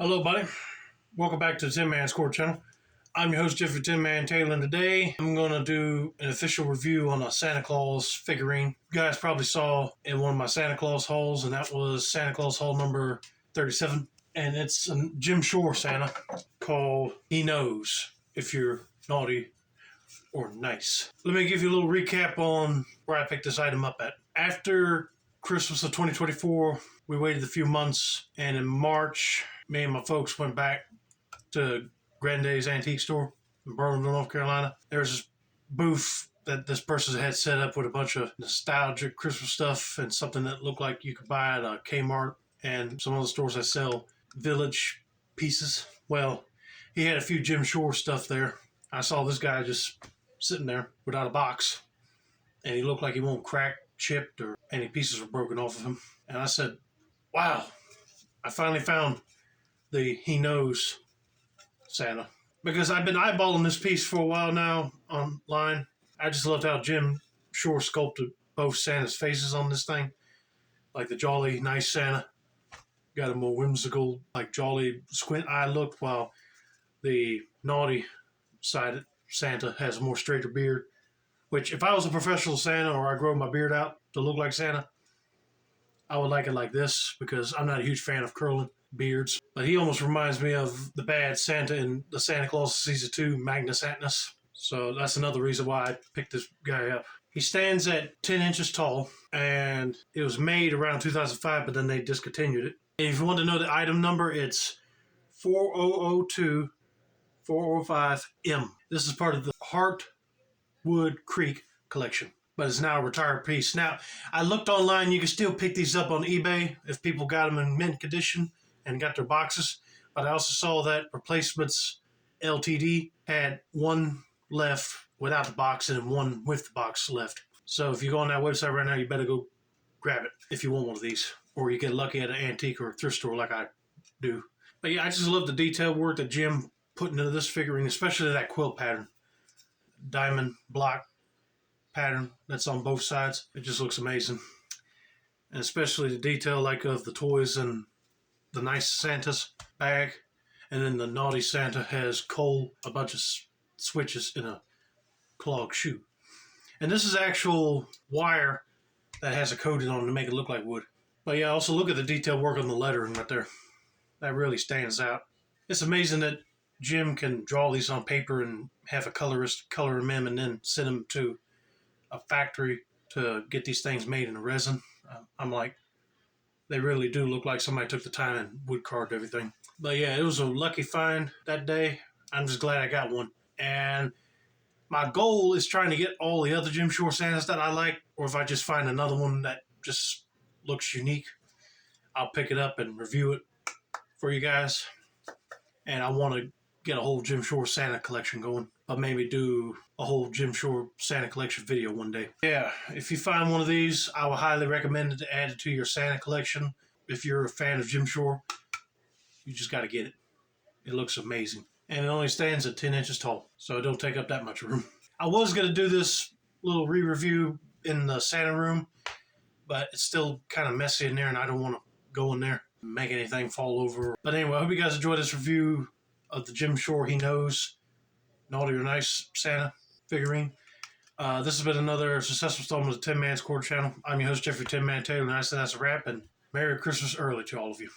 Hello, buddy. Welcome back to the Tin Man Score channel. I'm your host, Jeffrey Tin Man Taylor, and today I'm going to do an official review on a Santa Claus figurine. You guys probably saw in one of my Santa Claus hauls, and that was Santa Claus haul number 37. And it's a Jim Shore Santa called He Knows If You're Naughty or Nice. Let me give you a little recap on where I picked this item up at. After Christmas of 2024, we waited a few months, and in March, me and my folks went back to Grandday's Antique Store in Burlington, North Carolina. There's this booth that this person had set up with a bunch of nostalgic Christmas stuff and something that looked like you could buy at a Kmart and some other stores that sell village pieces. Well, he had a few Jim Shore stuff there. I saw this guy just sitting there without a box, and he looked like he won't crack, chipped, or any pieces were broken off of him. And I said, wow, I finally found the He Knows Santa. Because I've been eyeballing this piece for a while now online. I just loved how Jim Shore sculpted both Santa's faces on this thing. Like the jolly, nice Santa got a more whimsical, like jolly squint eye look, while the naughty sided Santa has a more straighter beard. Which, if I was a professional Santa or I grow my beard out to look like Santa, I would like it like this, because I'm not a huge fan of curling beards. But he almost reminds me of the bad Santa in the Santa Claus Season 2, Magnus Atnus. So that's another reason why I picked this guy up. He stands at 10 inches tall, and it was made around 2005, but then they discontinued it. And if you want to know the item number, it's 4002-405M. This is part of the Heartwood Creek collection, but it's now a retired piece. Now, I looked online. You can still pick these up on eBay if people got them in mint condition and got their boxes. But I also saw that Replacements Ltd. had one left without the box and one with the box left. So if you go on that website right now, you better go grab it if you want one of these. Or you get lucky at an antique or a thrift store like I do. But yeah, I just love the detail work that Jim put into this figurine, especially that quilt pattern. Diamond block pattern that's on both sides. It just looks amazing. And especially the detail like of the toys and the nice Santa's bag. And then the naughty Santa has Cole, a bunch of switches in a clog shoe. And this is actual wire that has a coating on it to make it look like wood. But yeah, also look at the detail work on the lettering right there. That really stands out. It's amazing that Jim can draw these on paper and have a colorist color them in and then send them to a factory to get these things made in resin. I'm like, they really do look like somebody took the time and wood carved everything. But yeah, it was a lucky find that day. I'm just glad I got one. And my goal is trying to get all the other Jim Shore Santas that I like, or if I just find another one that just looks unique, I'll pick it up and review it for you guys. And I want to get a whole Jim Shore Santa collection going. I'll maybe do a whole Jim Shore Santa collection video one day. Yeah, if you find one of these, I would highly recommend it to add it to your Santa collection. If you're a fan of Jim Shore, you just got to get it. It looks amazing. And it only stands at 10 inches tall, so it don't take up that much room. I was going to do this little re-review in the Santa room, but it's still kind of messy in there, and I don't want to go in there and make anything fall over. But anyway, I hope you guys enjoyed this review of the Jim Shore He Knows Naughty or Nice Santa figurine. This has been another successful installment of the Tin Man Score channel. I'm your host, Jeffrey Tin Man Taylor, and I said that's a wrap, and Merry Christmas early to all of you.